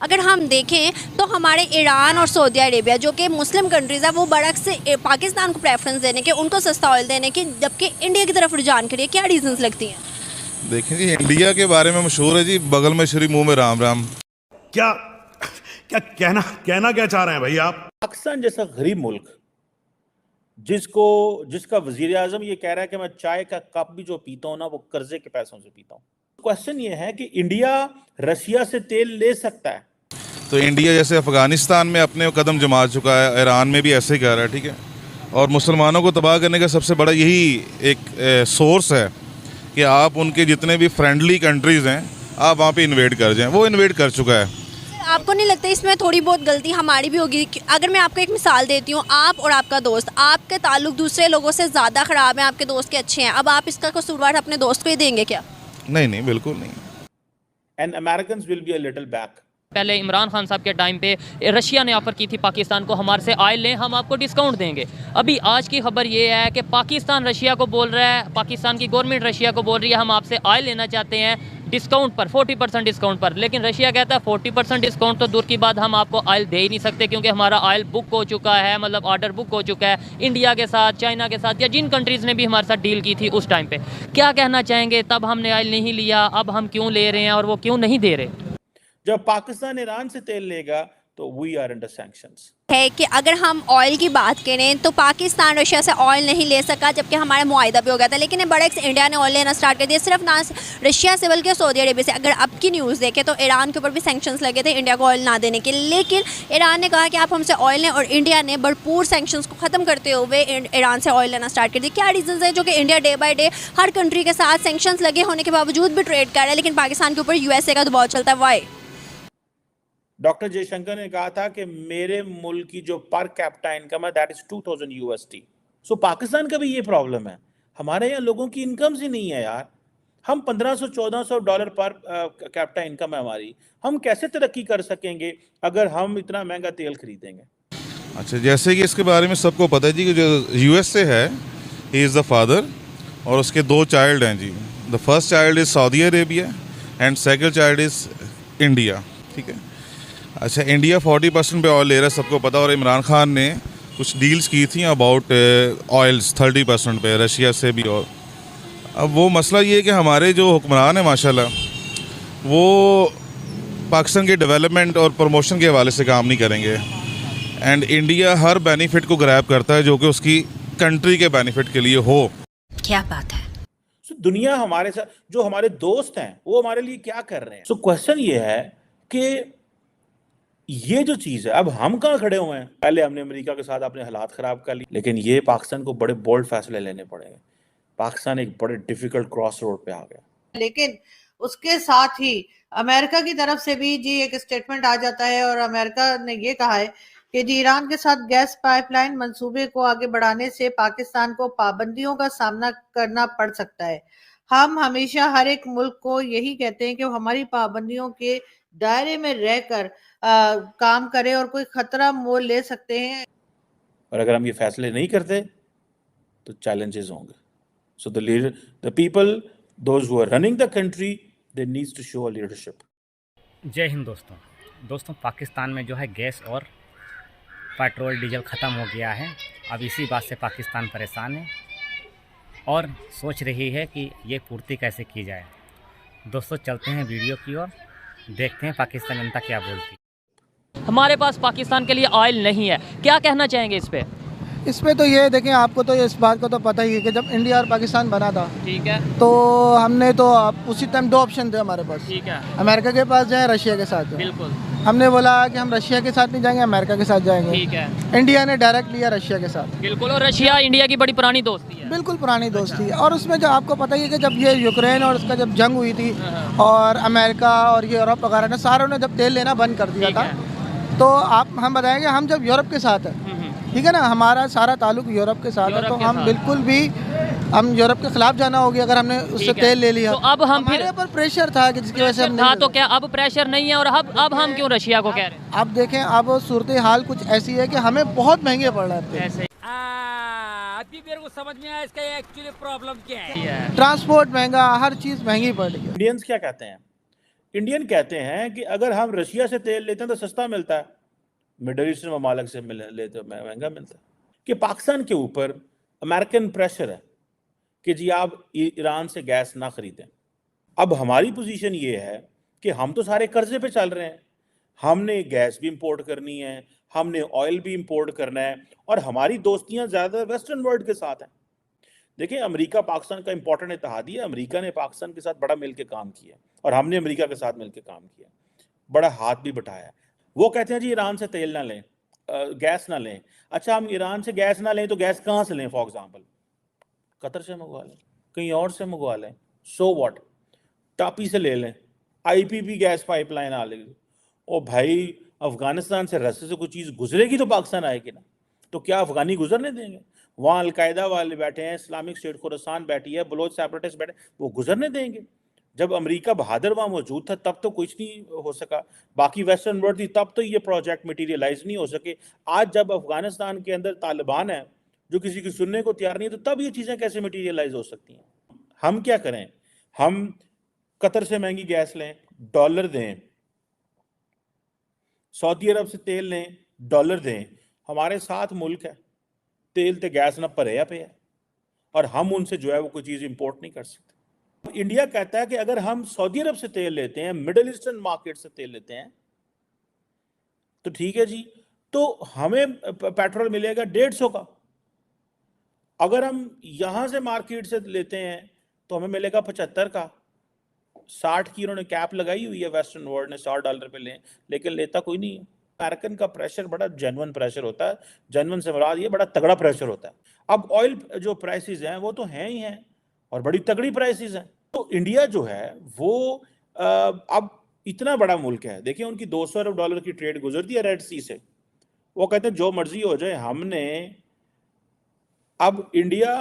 अगर हम देखें तो हमारे ईरान और सऊदी अरेबिया जो कि मुस्लिम कंट्रीज़ है वो बरक से पाकिस्तान को प्रेफरेंस देने के, उनको सस्ता ऑयल देने के, जबकि इंडिया की तरफ रुझान करिए, क्या रीजंस लगती हैं? देखें जी, इंडिया के बारे में मशहूर है जी, बगल में श्री मुंह में राम राम। क्या क्या कहना क्या चाह रहे हैं भाई आप? पाकिस्तान जैसा गरीब मुल्क जिसका वजीर आजम ये कह रहा है कि मैं चाय का कप भी जो पीता हूं ना वो कर्जे के पैसों से पीता हूं। क्वेश्चन ये है कि इंडिया रशिया से तेल ले सकता है? तो इंडिया जैसे अफगानिस्तान में अपने कदम जमा चुका है, ईरान में भी ऐसे ही कर रहा है, ठीक है। और मुसलमानों को तबाह करने का सबसे बड़ा यही एक सोर्स है कि आप उनके जितने भी फ्रेंडली कंट्रीज़ हैं आप वहाँ पे इन्वेड कर जाएं। वो इन्वेड कर चुका है। आपको नहीं लगता इसमें थोड़ी बहुत गलती हमारी भी होगी? अगर मैं आपको एक मिसाल देती हूँ, आप और आपका दोस्त, आपके ताल्लुक दूसरे लोगों से ज़्यादा ख़राब हैं, आपके दोस्त के अच्छे हैं, अब आप इसका कसूरवार अपने दोस्त को ही देंगे क्या? नहीं, बिल्कुल नहीं। And Americans will be a little back. पहले इमरान खान साहब के टाइम पे रशिया ने ऑफ़र की थी पाकिस्तान को, हमारे से ऑयल लें, हम आपको डिस्काउंट देंगे। अभी आज की खबर ये है कि पाकिस्तान रशिया को बोल रहा है, पाकिस्तान की गवर्नमेंट रशिया को बोल रही है हम आपसे ऑयल लेना चाहते हैं डिस्काउंट पर, 40% डिस्काउंट पर। लेकिन रशिया कहता है 40% डिस्काउंट तो दूर की बात, हम आपको ऑयल दे ही नहीं सकते क्योंकि हमारा ऑयल बुक हो चुका है, मतलब ऑर्डर बुक हो चुका है इंडिया के साथ, चाइना के साथ, या जिन कंट्रीज़ ने भी हमारे साथ डील की थी उस टाइम पे। क्या कहना चाहेंगे? तब हमने ऑयल नहीं लिया, अब हम क्यों ले रहे हैं और वो क्यों नहीं दे रहे? जब पाकिस्तान ईरान से तेल लेगा तो वी आर अंडर सैंक्शंस। है कि अगर हम ऑयल की बात करें तो पाकिस्तान रशिया से ऑयल नहीं ले सका, जबकि हमारा मुआहिदा भी हो गया था। लेकिन बड़े से इंडिया ने ऑयल लेना स्टार्ट कर दिया, सिर्फ ना रशिया से बल्कि सऊदी अरेबिया से। अगर अब की न्यूज़ देखें तो ईरान के ऊपर भी सैंक्शंस लगे थे इंडिया को ऑयल ना देने के, लेकिन ईरान ने कहा कि आप हमसे ऑयल लें, और इंडिया ने भरपूर सैंक्शंस को ख़त्म करते हुए ईरान से ऑयल लेना स्टार्ट कर दिया। क्या रीजंस है जो कि India day by day her country के साथ सैंक्शंस लगे होने के बावजूद भी ट्रेड कर रहा है, लेकिन पाकिस्तान के ऊपर यूएसए का दबाव चलता है? वाई? डॉक्टर जयशंकर ने कहा था कि मेरे मुल्क की जो पर कैपिटा इनकम है दैट इज 2000 USD। सो पाकिस्तान का भी ये प्रॉब्लम है, हमारे यहाँ लोगों की इनकम्स ही नहीं है यार। हम $1500-1400 पर कैपिटा इनकम है हमारी, हम कैसे तरक्की कर सकेंगे अगर हम इतना महंगा तेल खरीदेंगे? अच्छा, जैसे कि इसके बारे में सबको पता है जी कि जो US से है, ही इज़ द फादर, और उसके 2 चाइल्ड हैं जी। The first child is Saudi Arabia and second child is India, ठीक है। अच्छा, इंडिया 40% पे ऑयल ले रहा है, सबको पता। और इमरान खान ने कुछ डील्स की थी अबाउट ऑयल्स 30% पे रशिया से भी। और अब वो मसला ये है कि हमारे जो हुक्मरान हैं माशाल्लाह, वो पाकिस्तान के डेवलपमेंट और प्रमोशन के हवाले से काम नहीं करेंगे। एंड इंडिया हर बेनिफिट को ग्रैब करता है जो कि उसकी कंट्री के बेनिफिट के लिए हो। क्या बात है। दुनिया हमारे साथ, जो हमारे दोस्त हैं वो हमारे लिए क्या कर रहे हैं? सो क्वेश्चन ये है कि ये जो चीज़ है, अब हम कहाँ खड़े हुए हैं? पहले हमने अमेरिका के साथ अपने हालात ख़राब कर लिए, लेकिन ये पाकिस्तान को बड़े बोल्ड फैसले लेने पड़ेंगे। पाकिस्तान एक बड़े डिफ़िकल्ट क्रॉस रोड पे आ गया। लेकिन उसके साथ ही अमेरिका की तरफ से भी जी एक स्टेटमेंट आ जाता है, और अमेरिका ने ये कहा है कि जी ईरान के साथ गैस पाइपलाइन मंसूबे को आगे बढ़ाने से पाकिस्तान को पाबंदियों का सामना करना पड़ सकता है। हम हमेशा हर एक मुल्क को यही कहते हैं कि वो हमारी पाबंदियों के दायरे में रहकर काम करे और कोई खतरा मोल ले सकते हैं। और अगर हम ये फैसले नहीं करते तो चैलेंजेस होंगे। So the people, those who are running the country, they needs to show a leadership. जय हिंद दोस्तों, पाकिस्तान में जो है गैस और पेट्रोल डीजल ख़त्म हो गया है। अब इसी बात से पाकिस्तान परेशान है और सोच रही है कि ये पूर्ति कैसे की जाए। दोस्तों चलते हैं वीडियो की ओर, देखते हैं पाकिस्तान जनता क्या बोलती है। हमारे पास पाकिस्तान के लिए ऑयल नहीं है, क्या कहना चाहेंगे इस पे? इस पे तो ये देखें, आपको तो इस बात का तो पता ही है कि जब इंडिया और पाकिस्तान बना था, ठीक है, तो हमने तो उसी टाइम 2 ऑप्शन थे हमारे पास, ठीक है, अमेरिका के पास जाएं, रशिया के साथ जाएं। बिल्कुल। हमने बोला कि हम रशिया के साथ नहीं जाएंगे, अमेरिका के साथ जाएंगे। ठीक है, इंडिया ने डायरेक्ट लिया रशिया के साथ। बिल्कुल। और रशिया इंडिया की बड़ी पुरानी दोस्ती है, बिल्कुल पुरानी दोस्ती है। और उसमें जो आपको पता ही है कि जब ये यूक्रेन और उसका जब जंग हुई थी और अमेरिका और यूरोप वगैरह ने सारों ने जब तेल लेना बंद कर दिया था, तो हम बताएंगे हम जब यूरोप के साथ है, ठीक है ना, हमारा सारा ताल्लुक यूरोप के साथ है, तो हम बिल्कुल भी हम यूरोप के खिलाफ जाना होगी अगर हमने उससे तेल ले लिया। तो अब हम हमारे पर प्रेशर था कि जिसकी वजह से हम था, तो क्या अब प्रेशर नहीं है? और अब हम क्यों रशिया को कह रहे हैं? अब देखें, अब सूरत हाल कुछ ऐसी है कि हमें बहुत महंगे पड़ रहा है। ऐसे अभी मेरे को समझ में आया इसका एक्चुअली प्रॉब्लम क्या है। ट्रांसपोर्ट महंगा, हर चीज़ महंगी पड़ रही है। इंडियंस क्या कहते हैं इंडियन कहते हैं कि अगर हम रशिया से तेल लेते हैं तो सस्ता मिलता है, मिडल ईस्टर्न ममालिक से लेते तो महंगा मिलता है। कि पाकिस्तान के ऊपर अमेरिकन प्रेशर है कि जी आप ईरान से गैस ना खरीदें। अब हमारी पोजीशन ये है कि हम तो सारे कर्जे पे चल रहे हैं, हमने गैस भी इंपोर्ट करनी है, हमने ऑयल भी इंपोर्ट करना है, और हमारी दोस्तियां ज़्यादा वेस्टर्न वर्ल्ड के साथ हैं। देखिए, अमेरिका पाकिस्तान का इंपॉर्टेंट इत्तेहादी है। अमेरिका ने पाकिस्तान के साथ बड़ा मिलकर काम किया और हमने अमेरिका के साथ मिलकर काम किया, बड़ा हाथ भी बटाया। वो कहते हैं जी ईरान से तेल ना लें, गैस ना लें। अच्छा, हम ईरान से गैस ना लें तो गैस कहाँ से लें? फॉर एग्जाम्पल कतर से मंगवा लें, कहीं और से मंगवा लें, सो व्हाट, टापी से ले लें, आईपीपी गैस पाइपलाइन आ लेगी। ओ भाई, अफगानिस्तान से रास्ते से कोई चीज़ गुजरेगी तो पाकिस्तान आएगी ना, तो क्या अफगानी गुजरने देंगे? वहाँ अलकायदा वाले बैठे हैं, इस्लामिक स्टेट खुरासान बैठी है, बलोच सेपरेटिस्ट बैठे, वो गुजरने देंगे? जब अमेरिका बहादुर वहाँ मौजूद था तब तो कुछ नहीं हो सका, बाकी वेस्टर्न वर्ल्ड थी तब तो ये प्रोजेक्ट मटीरियलाइज नहीं हो सके। आज जब अफगानिस्तान के अंदर तालिबान है जो किसी की सुनने को तैयार नहीं है, तो तब ये चीज़ें कैसे मटीरियलाइज हो सकती हैं? हम क्या करें? हम कतर से महंगी गैस लें, डॉलर दें, सऊदी अरब से तेल लें, डॉलर दें। हमारे साथ मुल्क है, तेल ते गैस ना भरे पे है, और हम उनसे जो है वो कोई चीज़ इंपोर्ट नहीं कर सकते। इंडिया कहता है कि अगर हम सऊदी अरब से तेल लेते हैं, मिडिल ईस्टर्न मार्केट से तेल लेते हैं, तो ठीक है जी, तो हमें पेट्रोल मिलेगा 150 का। अगर हम यहां से मार्केट से लेते हैं तो हमें मिलेगा 75 का। 60 की उन्होंने कैप लगाई हुई है वेस्टर्न वर्ल्ड ने, $60 पे लें, लेकिन लेता कोई नहीं है। अमेरिकन का प्रेशर बड़ा जेन्युइन प्रेशर होता है, जेन्युइन से मुराद ये बड़ा तगड़ा प्रेशर होता है। अब ऑयल जो प्राइसेस हैं वो तो हैं ही हैं, और बड़ी तगड़ी प्राइसेस हैं। तो इंडिया जो है वो अब इतना बड़ा मुल्क है, देखिए उनकी $200 अरब की ट्रेड गुजरती है रेड सी से। वो कहते हैं जो मर्जी हो जाए, हमने अब इंडिया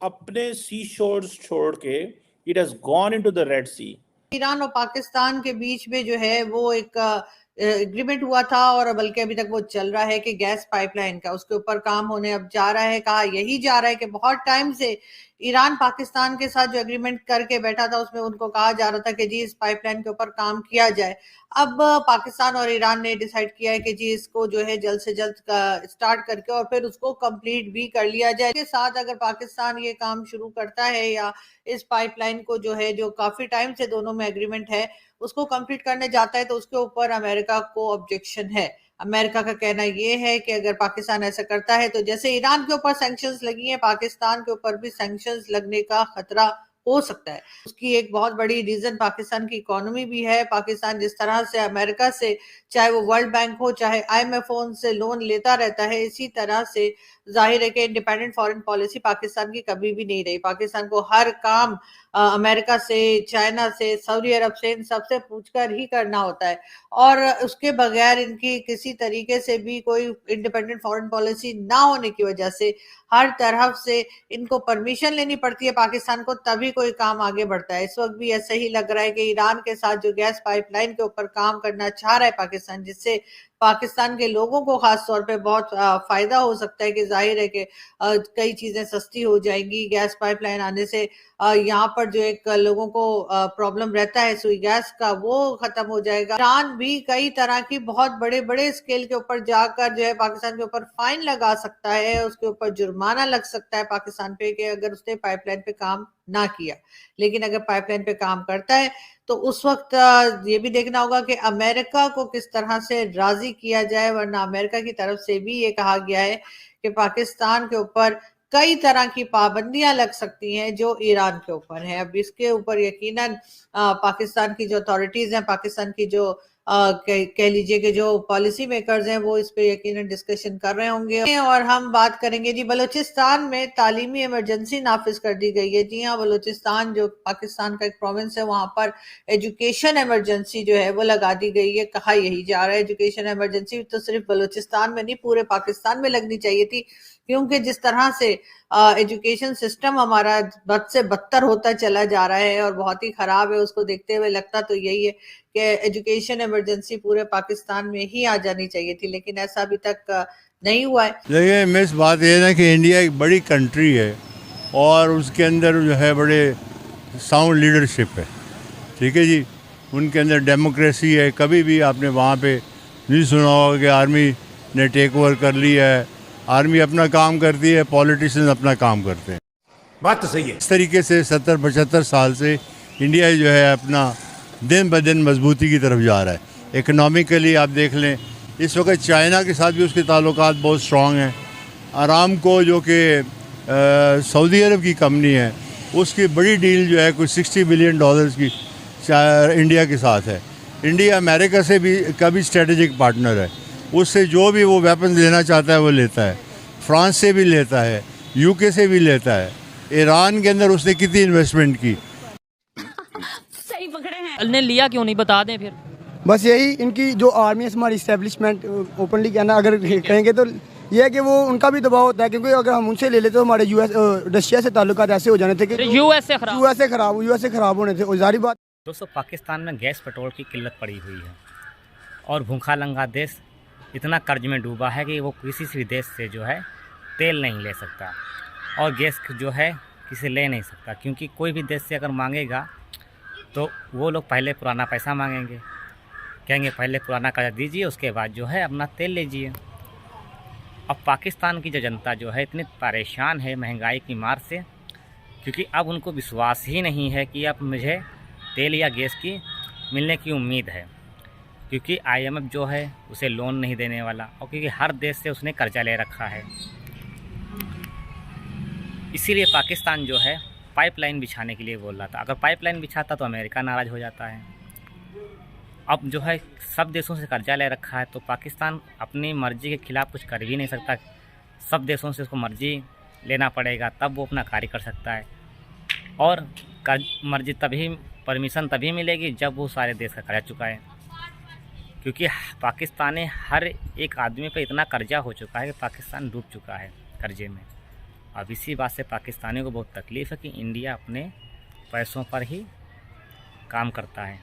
अपने सी शोर्स छोड़ के it has gone into the Red Sea. Iran और पाकिस्तान के बीच में जो है वो एक एग्रीमेंट हुआ था, और बल्कि अभी तक वो चल रहा है कि गैस पाइपलाइन का उसके ऊपर काम होने अब जा रहा है। कहा यही जा रहा है कि बहुत टाइम से ईरान पाकिस्तान के साथ जो एग्रीमेंट करके बैठा था उसमें उनको कहा जा रहा था कि जी इस पाइपलाइन के ऊपर काम किया जाए। अब पाकिस्तान और ईरान ने डिसाइड किया है कि जी इसको जो है जल्द से जल्द स्टार्ट करके और फिर उसको कंप्लीट भी कर लिया जाए। इसके साथ अगर पाकिस्तान ये काम शुरू करता है या इस पाइपलाइन को जो है, जो काफी टाइम से दोनों में एग्रीमेंट है, उसको कंप्लीट करने जाता है, तो उसके ऊपर अमेरिका को ऑब्जेक्शन है। अमेरिका का कहना ये है कि अगर पाकिस्तान ऐसा करता है तो जैसे ईरान के ऊपर सैंक्शंस लगी हैं, पाकिस्तान के ऊपर भी सैंक्शंस लगने का खतरा हो सकता है। उसकी एक बहुत बड़ी रीजन पाकिस्तान की इकोनॉमी भी है। पाकिस्तान जिस तरह से अमेरिका से, चाहे वो वर्ल्ड बैंक हो चाहे IMF हो, उनसे लोन लेता रहता है, इसी तरह से जाहिर है कि इंडिपेंडेंट फॉरेन पॉलिसी पाकिस्तान की कभी भी नहीं रही। पाकिस्तान को हर काम अमेरिका से, चाइना से, सऊदी अरब से, इन सबसे पूछकर ही करना होता है, और उसके बगैर इनकी किसी तरीके से भी कोई इंडिपेंडेंट फॉरेन पॉलिसी ना होने की वजह से हर तरफ से इनको परमिशन लेनी पड़ती है पाकिस्तान को, तभी कोई काम आगे बढ़ता है। इस वक्त भी ऐसा ही लग रहा है कि ईरान के साथ जो गैस पाइपलाइन के ऊपर काम करना चाह रहा है पाकिस्तान, जिससे पाकिस्तान के लोगों को खास तौर पे बहुत फायदा हो सकता है कि जाहिर है कि कई चीजें सस्ती हो जाएंगी गैस पाइपलाइन आने से। यहाँ पर जो एक लोगों को प्रॉब्लम रहता है सुई गैस का, वो खत्म हो जाएगा। ईरान भी कई तरह की बहुत बड़े बड़े स्केल के ऊपर जाकर जो है पाकिस्तान के ऊपर फाइन लगा सकता है, उसके ऊपर जुर्माना लग सकता है पाकिस्तान पे कि अगर उसने पाइपलाइन पे काम ना किया। लेकिन अगर पाइपलाइन पे काम करता है तो उस वक्त ये भी देखना होगा कि अमेरिका को किस तरह से राजी किया जाए, वरना अमेरिका की तरफ से भी ये कहा गया है कि पाकिस्तान के ऊपर कई तरह की पाबंदियां लग सकती हैं जो ईरान के ऊपर है। अब इसके ऊपर यकीनन पाकिस्तान की जो अथॉरिटीज हैं, पाकिस्तान की जो कह लीजिए कि जो पॉलिसी मेकर्स हैं, वो इस पे यकीनन डिस्कशन कर रहे होंगे। और हम बात करेंगे जी, बलूचिस्तान में तालीमी इमरजेंसी नाफिज कर दी गई है। जी हाँ, बलूचिस्तान जो पाकिस्तान का एक प्रोविंस है, वहां पर एजुकेशन इमरजेंसी जो है वो लगा दी गई है। कहा यही जा रहा है एजुकेशन इमरजेंसी तो सिर्फ बलूचिस्तान में नहीं, पूरे पाकिस्तान में लगनी चाहिए थी, क्योंकि जिस तरह से एजुकेशन सिस्टम हमारा बद से बदतर होता चला जा रहा है और बहुत ही खराब है, उसको देखते हुए लगता तो यही है कि एजुकेशन इमरजेंसी पूरे पाकिस्तान में ही आ जानी चाहिए थी, लेकिन ऐसा अभी तक नहीं हुआ है। देखिए मिस, बात यह है ना कि इंडिया एक बड़ी कंट्री है और उसके अंदर जो है बड़े साउंड लीडरशिप है, ठीक है जी। उनके अंदर डेमोक्रेसी है। कभी भी आपने वहाँ पे नहीं सुना होगा कि आर्मी ने टेक ओवर कर लिया है। आर्मी अपना काम करती है, पॉलिटिशियन अपना काम करते हैं। बात तो सही है। इस तरीके से 70-75 साल से इंडिया जो है अपना दिन ब दिन मजबूती की तरफ जा रहा है। इकनॉमिकली आप देख लें, इस वक्त चाइना के साथ भी उसके ताल्लुकात बहुत स्ट्रॉन्ग हैं। आरामको जो कि सऊदी अरब की कंपनी है, उसकी बड़ी डील जो है कुछ $60 बिलियन की इंडिया के साथ है। इंडिया अमेरिका से भी का भी स्ट्रेटेजिक पार्टनर है। उससे जो भी वो वेपन लेना चाहता है वो लेता है। फ्रांस से भी लेता है, यूके से भी लेता है। ईरान के अंदर उसने कितनी इन्वेस्टमेंट की। सही पकड़े हैं। ने लिया क्यों नहीं, बता दें फिर। बस यही इनकी जो आर्मी है, हमारी इस्टेब्लिशमेंट ओपनली कहना अगर कहेंगे तो ये है कि वो उनका भी दबाव होता है, क्योंकि अगर हम उनसे ले लेते तो हमारे रशिया से ताल्लुकात ऐसे हो जाने थे कि यूएस से खराब होने थे। और जारी बात दोस्तों, पाकिस्तान में गैस पेट्रोल की किल्लत पड़ी हुई है और भूखा नंगा देश इतना कर्ज में डूबा है कि वो किसी भी देश से जो है तेल नहीं ले सकता और गैस जो है किसी ले नहीं सकता, क्योंकि कोई भी देश से अगर मांगेगा तो वो लोग पहले पुराना पैसा मांगेंगे, कहेंगे पहले पुराना कर्जा दीजिए, उसके बाद जो है अपना तेल लीजिए। अब पाकिस्तान की जो जनता जो है इतनी परेशान है महंगाई की मार से, क्योंकि अब उनको विश्वास ही नहीं है कि अब मुझे तेल या गैस की मिलने की उम्मीद है, क्योंकि IMF जो है उसे लोन नहीं देने वाला और क्योंकि हर देश से उसने कर्जा ले रखा है। इसीलिए पाकिस्तान जो है पाइपलाइन बिछाने के लिए बोल रहा था। अगर पाइपलाइन बिछाता तो अमेरिका नाराज़ हो जाता है। अब जो है सब देशों से कर्जा ले रखा है, तो पाकिस्तान अपनी मर्ज़ी के ख़िलाफ़ कुछ कर भी नहीं सकता। सब देशों से उसको मर्ज़ी लेना पड़ेगा, तब वो अपना कार्य कर सकता है। और मर्ज़ी तभी, परमिशन तभी मिलेगी जब वो सारे देश का कर्जा चुकाए, क्योंकि पाकिस्तान में हर एक आदमी पे इतना कर्जा हो चुका है कि पाकिस्तान डूब चुका है कर्जे में। अब इसी बात से पाकिस्तानियों को बहुत तकलीफ़ है कि इंडिया अपने पैसों पर ही काम करता है।